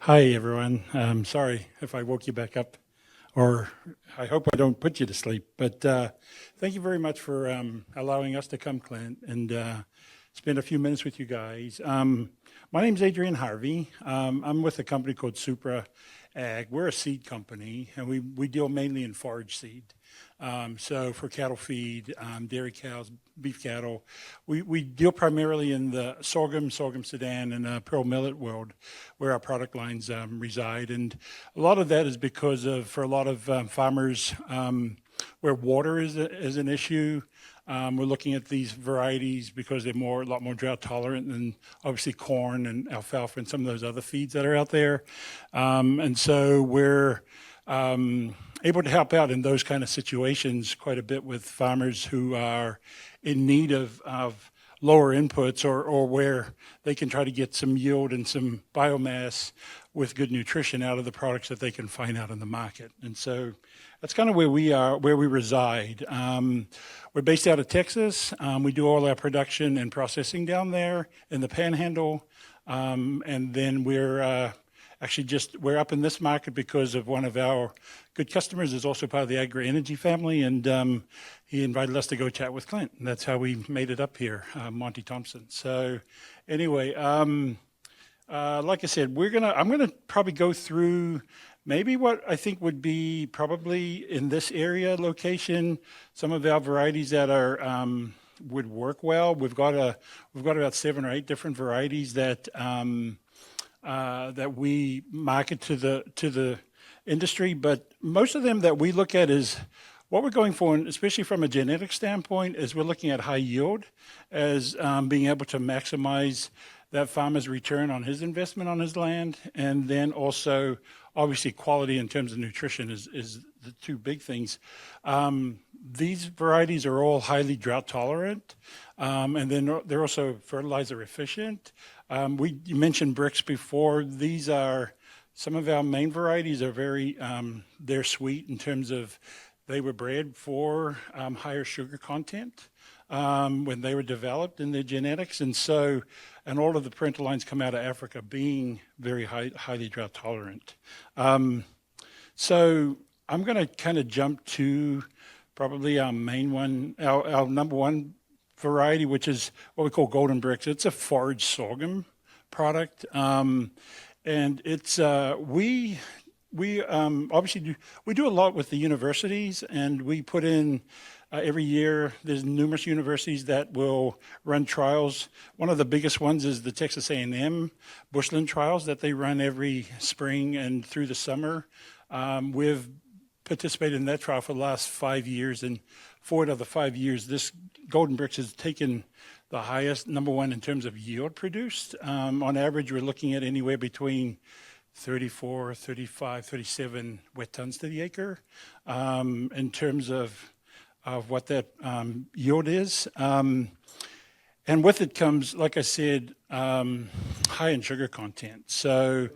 Hi, everyone. Sorry if I woke you back up, or I hope I don't put you to sleep. But thank you very much for allowing us to come, Clint, and spend a few minutes with you guys. My name's Adrian Harvey. I'm with a company called Supra Ag. We're a seed company, and we deal mainly in forage seed. So for cattle feed, dairy cows, beef cattle, we deal primarily in the sorghum Sudan, and pearl millet world, where our product lines reside. And a lot of that is because of, for a lot of farmers, where water is an issue. We're looking at these varieties because they're a lot more drought tolerant than obviously corn and alfalfa and some of those other feeds that are out there. And so we're able to help out in those kind of situations quite a bit with farmers who are in need of lower inputs, or where they can try to get some yield and some biomass with good nutrition out of the products that they can find out in the market. And so that's kind of where we are, where we reside. We're based out of Texas. We do all our production and processing down there in the Panhandle. And then we're up in this market because of one of our good customers is also part of the agri-energy family, and he invited us to go chat with Clint, and that's how we made it up here, Monty Thompson. So anyway, like I said, I'm gonna probably go through maybe what I think would be probably in this area location, some of our varieties that are would work well. We've got about 7 or 8 different varieties that that we market to the industry, but most of them that we look at is what we're going for, and especially from a genetic standpoint, is we're looking at high yield as being able to maximize that farmer's return on his investment on his land, and then also obviously quality in terms of nutrition is the two big things. These varieties are all highly drought tolerant, and then they're also fertilizer efficient. You mentioned bricks before. These are some of our main varieties are they're sweet in terms of they were bred for higher sugar content when they were developed in their genetics. And all of the parental lines come out of Africa being very highly drought tolerant. So I'm going to kind of jump to probably our main one, our number one variety, which is what we call golden bricks. It's a forage sorghum product, and it's we obviously do a lot with the universities, and we put in every year. There's numerous universities that will run trials. One of the biggest ones is the Texas A&M Bushland trials that they run every spring and through the summer. We've participated in that trial for the last 5 years, and 4 out of the 5 years, this Golden Bricks has taken the highest, number one, in terms of yield produced. On average, we're looking at anywhere between 34, 35, 37 wet tons to the acre in terms of what that yield is. And with it comes, like I said, high in sugar content. So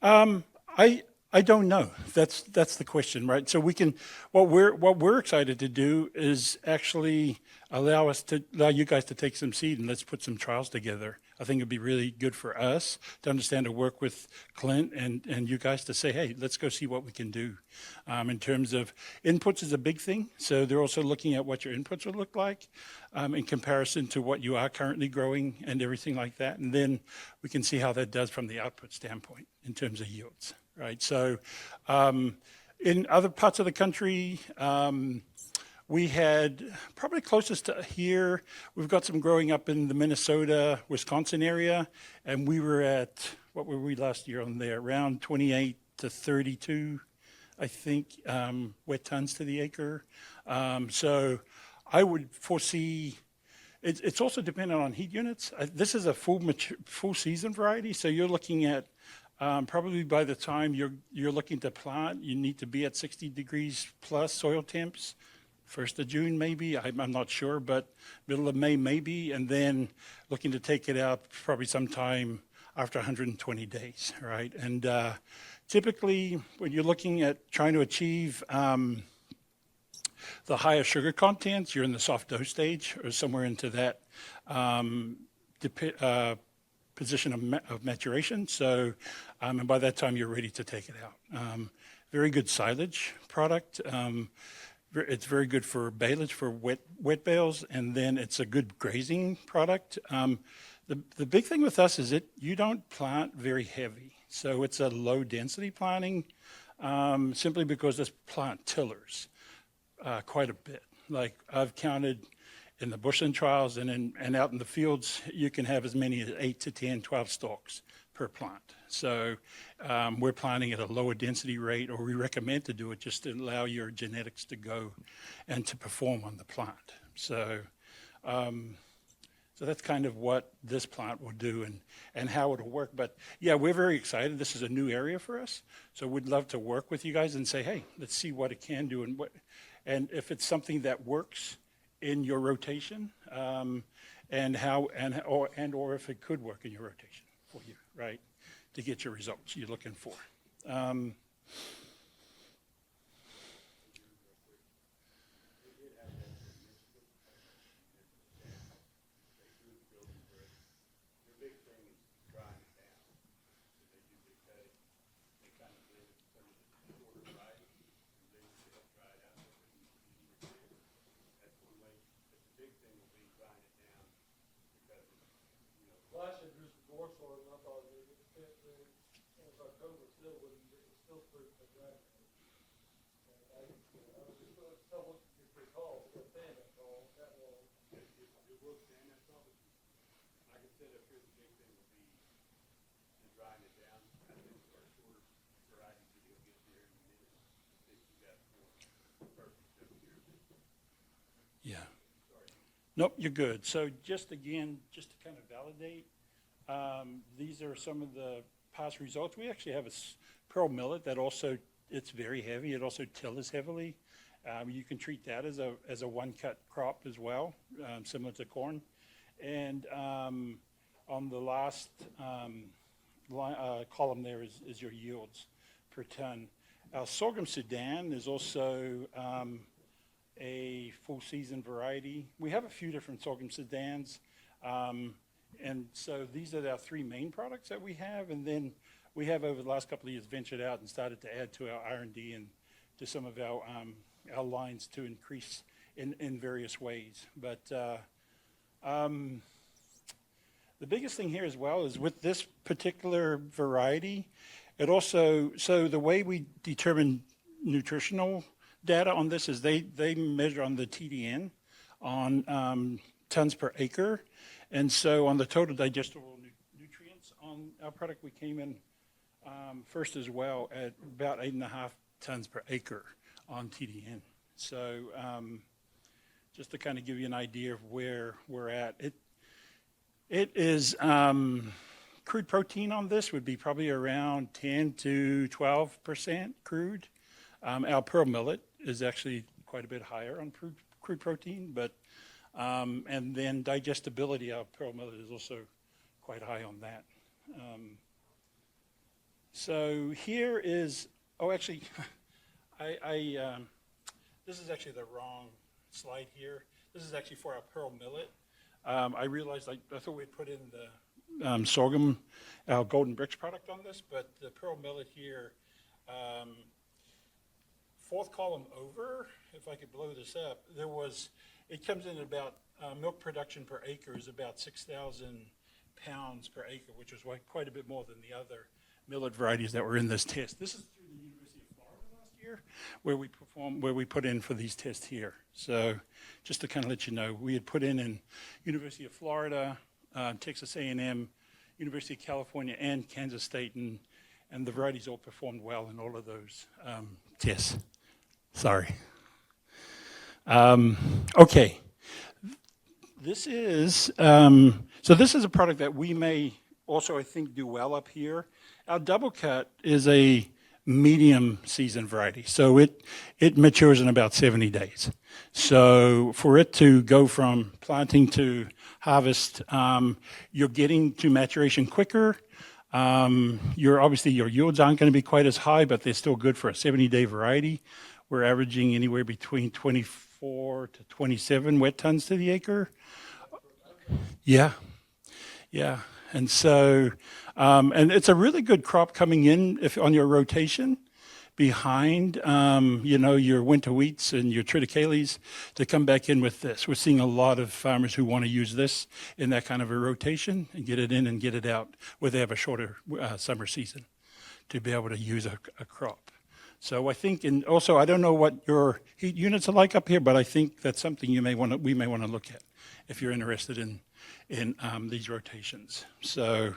I don't know. That's the question, right? So what we're excited to do is actually allow you guys to take some seed and let's put some trials together. I think it'd be really good for us to understand, to work with Clint and you guys to say, hey, let's go see what we can do. In terms of inputs is a big thing. So they're also looking at what your inputs would look like in comparison to what you are currently growing and everything like that. And then we can see how that does from the output standpoint in terms of yields, right? So in other parts of the country, we had probably closest to here, we've got some growing up in the Minnesota, Wisconsin area, and we were at, what were we last year on there? Around 28 to 32, I think, wet tons to the acre. So I would foresee, it's also dependent on heat units. This is a full season variety, so you're looking at probably by the time you're looking to plant, you need to be at 60 degrees plus soil temps. 1st of June, maybe, I'm not sure, but middle of May, maybe, and then looking to take it out probably sometime after 120 days, right? And typically, when you're looking at trying to achieve the higher sugar contents, you're in the soft dough stage or somewhere into that position of maturation. So, and by that time, you're ready to take it out. Very good silage product. It's very good for baleage for wet bales, and then it's a good grazing product. The big thing with us is you don't plant very heavy, so it's a low density planting, simply because this plant tillers quite a bit. Like I've counted in the bushland trials and out in the fields, you can have as many as 8 to 10, 12 stalks per plant. So we're planting at a lower density rate, or we recommend to do it just to allow your genetics to go and to perform on the plant. So that's kind of what this plant will do and how it'll work. But yeah, we're very excited. This is a new area for us. So we'd love to work with you guys and say, hey, let's see what it can do and if it's something that works in your rotation, and or if it could work in your rotation for you, right, to get your results you're looking for. Last year, just more so, and I thought it was October still, but it was still pretty bad. And I was just someone if they call, if they stand that call, that long. It will stand that tall, but like I said up here, the big thing will be the drying it down. I think for our shorter varieties that you'll get there in a minute, they do that for perfect up here. Yeah. Nope, you're good. So just again, just to kind of validate, these are some of the past results. We actually have a pearl millet that also, it's very heavy. It also tillers heavily. You can treat that as a one-cut crop as well, similar to corn. And on the last column there is your yields per ton. Our Sorgham Sudan is also a full season variety. We have a few different Sorgham Sudans. And so these are our 3 main products that we have. And then we have over the last couple of years ventured out and started to add to our R&D and to some of our lines to increase in various ways. But the biggest thing here as well is with this particular variety, it also, so the way we determine nutritional data on this is they measure on the TDN on tons per acre. And so on the total digestible nutrients on our product, we came in first as well at about 8.5 tons per acre on TDN. So just to kind of give you an idea of where we're at, it is crude protein on this would be probably around 10 to 12% crude. Our pearl millet is actually quite a bit higher on crude protein, but and then digestibility, our pearl millet is also quite high on that. So here is, actually, this is actually the wrong slide here. This is actually for our pearl millet. I realized I thought we'd put in the sorghum, our golden bricks product on this, but the pearl millet here, 4th column over, if I could blow this up, it comes in about milk production per acre is about 6,000 pounds per acre, which is quite a bit more than the other millet varieties that were in this test. This is through the University of Florida last year, where we put in for these tests here. So just to kind of let you know, we had put in University of Florida, Texas A&M, University of California, and Kansas State, and the varieties all performed well in all of those tests. Sorry. Okay. This is this is a product that we may also, I think, do well up here. Our double cut is a medium season variety, so it matures in about 70 days. So for it to go from planting to harvest, you're getting to maturation quicker. Obviously your yields aren't going to be quite as high, but they're still good for a 70-day variety. We're averaging anywhere between 24 to 27 wet tons to the acre. Yeah. And so, and it's a really good crop coming in if on your rotation behind, your winter wheats and your triticales to come back in with this. We're seeing a lot of farmers who want to use this in that kind of a rotation and get it in and get it out where they have a shorter summer season to be able to use a crop. So I think, and also I don't know what your heat units are like up here, but I think that's something we may want to look at if you're interested in these rotations. So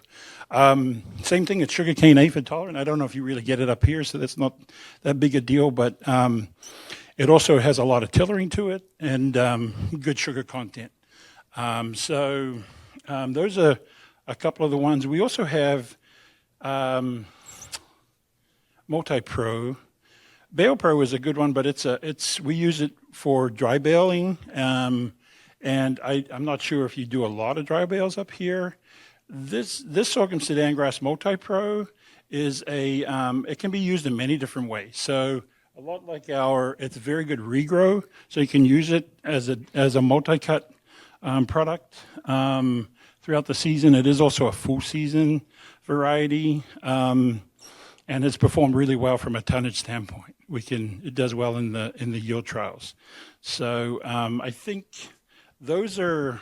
same thing at sugarcane aphid tolerant. I don't know if you really get it up here, so that's not that big a deal, but it also has a lot of tillering to it and good sugar content. So those are a couple of the ones. We also have Multi-Pro. Bale Pro is a good one, but we use it for dry baling. And I'm not sure if you do a lot of dry bales up here. This Sorghum Sudan grass Multi-Pro is it can be used in many different ways. So a lot like it's a very good regrow. So you can use it as a multi-cut product throughout the season. It is also a full season variety, and it's performed really well from a tonnage standpoint. It does well in the yield trials. So I think these are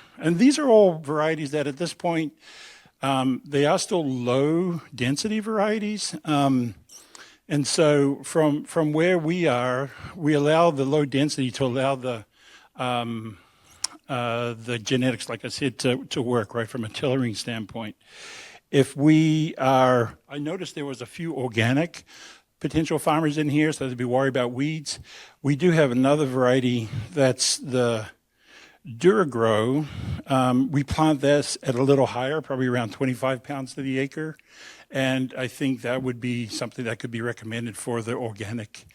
all varieties that at this point, they are still low density varieties. And so from where we are, we allow the low density to allow the genetics, like I said, to work, right, from a tillering standpoint. I noticed there was a few organic potential farmers in here, so they'd be worried about weeds. We do have another variety that's the Duragrow. We plant this at a little higher, probably around 25 pounds to the acre. And I think that would be something that could be recommended for the organic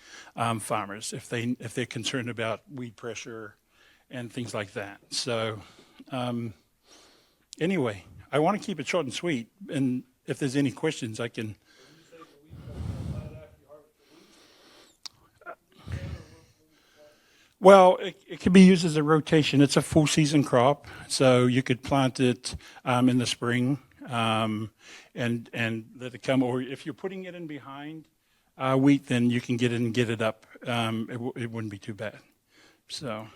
farmers if they're concerned about weed pressure and things like that. So anyway, I want to keep it short and sweet. And if there's any questions, I can. Well, it can be used as a rotation. It's a full season crop, so you could plant it in the spring and let it come. Or if you're putting it in behind wheat, then you can get it and get it up. It wouldn't be too bad. So.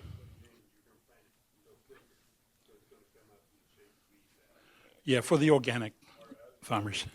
Yeah, for the organic farmers.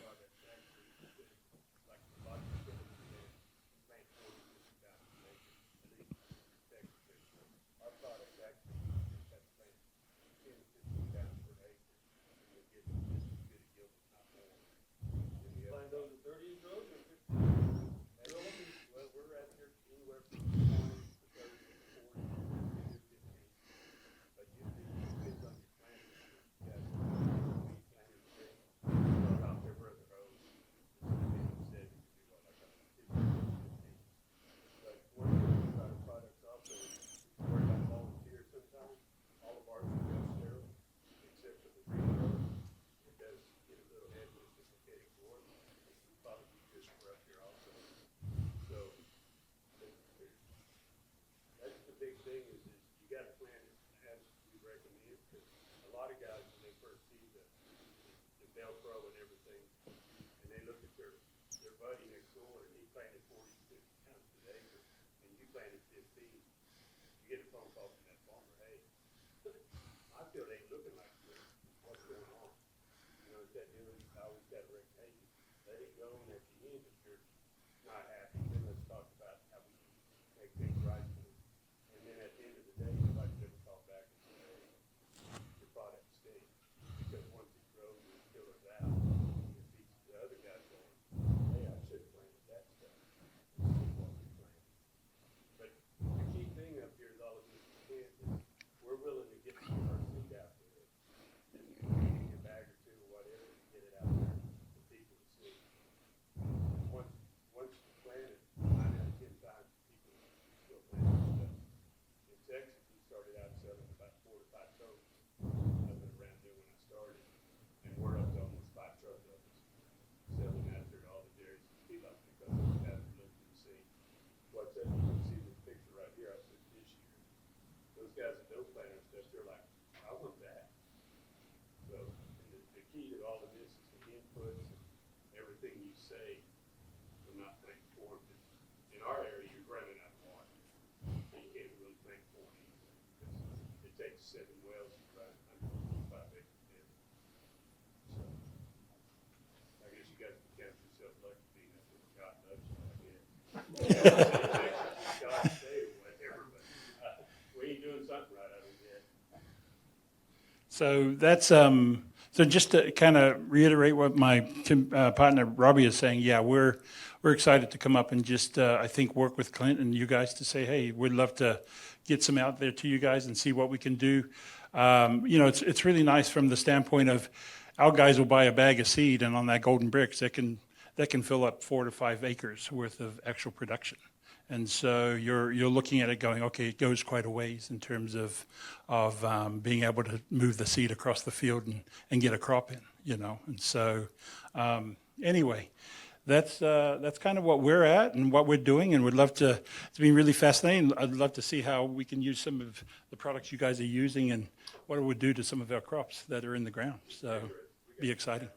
7 wells and right 105 acre pit. So, I guess you guys can count yourself lucky being up with cotton oats, I guess. Cotton state or whatever, but, we ain't doing something right out of it. So that's so just to kind of reiterate what my partner Robbie is saying. Yeah, we're excited to come up and just I think work with Clint and you guys to say, hey, we'd love to get some out there to you guys and see what we can do. It's really nice from the standpoint of our guys will buy a bag of seed, and on that golden bricks that can fill up 4 to 5 acres worth of actual production. And so you're looking at it going, okay, it goes quite a ways in terms of being able to move the seed across the field and get a crop in, And so anyway, that's kind of what we're at and what we're doing, and we'd love to. It's been really fascinating. I'd love to see how we can use some of the products you guys are using and what it would do to some of our crops that are in the ground. So be exciting.